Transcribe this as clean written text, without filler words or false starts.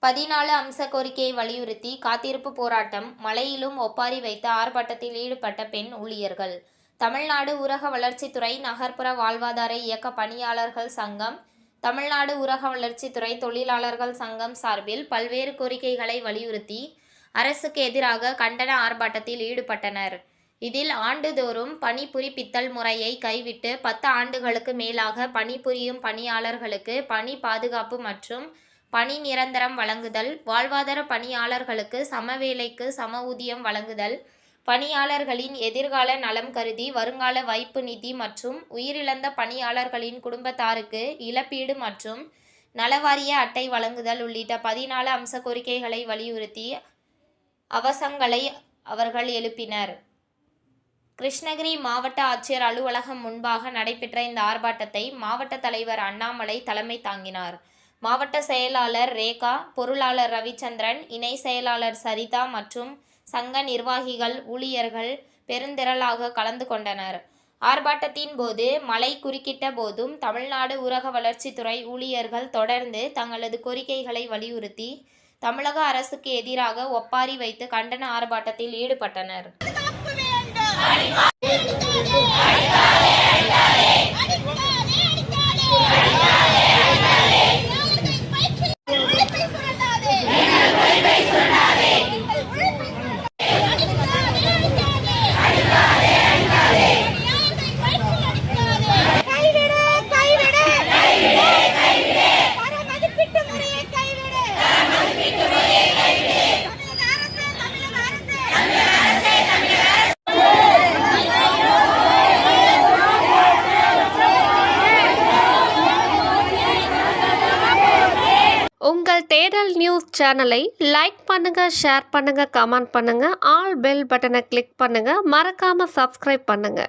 14 அம்ச கோரிக்கையை வலியுறுத்தி காத்திருப்பு போராட்டம். மழையிலும் ஒப்பாரி வைத்து ஆர்ப்பாட்டத்தில் ஈடுபட்ட பெண் ஊழியர்கள். தமிழ்நாடு ஊரக வளர்ச்சித்துறை நகர்ப்புற வாழ்வாதார இயக்க பணியாளர்கள் சங்கம், தமிழ்நாடு ஊரக வளர்ச்சித்துறை தொழிலாளர்கள் சங்கம் சார்பில் பல்வேறு கோரிக்கைகளை வலியுறுத்தி அரசுக்கு எதிராக கண்டன ஆர்ப்பாட்டத்தில் ஈடுபட்டனர். இதில் ஆண்டுதோறும் பணி புரிப்பித்தல் முறையை கைவிட்டு 10 ஆண்டுகளுக்கு மேலாக பணிபுரியும் பணியாளர்களுக்கு பணி பாதுகாப்பு மற்றும் பணி நிரந்தரம் வழங்குதல், வாழ்வாதார பணியாளர்களுக்கு சம வேலைக்கு சம ஊதியம் வழங்குதல், பணியாளர்களின் எதிர்கால நலம் கருதி வருங்கால வைப்பு நிதி மற்றும் உயிரிழந்த பணியாளர்களின் குடும்பத்தாருக்கு இழப்பீடு மற்றும் நலவாரிய அட்டை வழங்குதல் உள்ளிட்ட 14 அம்ச கோரிக்கைகளை வலியுறுத்தி அவசங்களை அவர்கள் எழுப்பினர். கிருஷ்ணகிரி மாவட்ட ஆட்சியர் அலுவலகம் முன்பாக நடைபெற்ற இந்த ஆர்ப்பாட்டத்தை மாவட்ட தலைவர் அண்ணாமலை தலைமை தாங்கினார். மாவட்ட செயலாளர் ரேகா, பொருளாளர் ரவிச்சந்திரன், இணை செயலாளர் சரிதா மற்றும் சங்க நிர்வாகிகள், ஊழியர்கள் பெருந்திரளாக கலந்து கொண்டனர். ஆர்ப்பாட்டத்தின் போது மழை குறுக்கிட்ட போதும் தமிழ்நாடு ஊரக வளர்ச்சித்துறை ஊழியர்கள் தொடர்ந்து தங்களது கோரிக்கைகளை வலியுறுத்தி தமிழக அரசுக்கு எதிராக ஒப்பாரி வைத்து கண்டன ஆர்ப்பாட்டத்தில் ஈடுபட்டனர். உங்கள் தேடல் நியூஸ் சேனலை லைக் பண்ணுங்க, ஷேர் பண்ணுங்க, கமெண்ட் பண்ணுங்க, ஆல் பெல் பட்டனை கிளிக் பண்ணுங்க, மறக்காம சப்ஸ்கிரைப் பண்ணுங்க.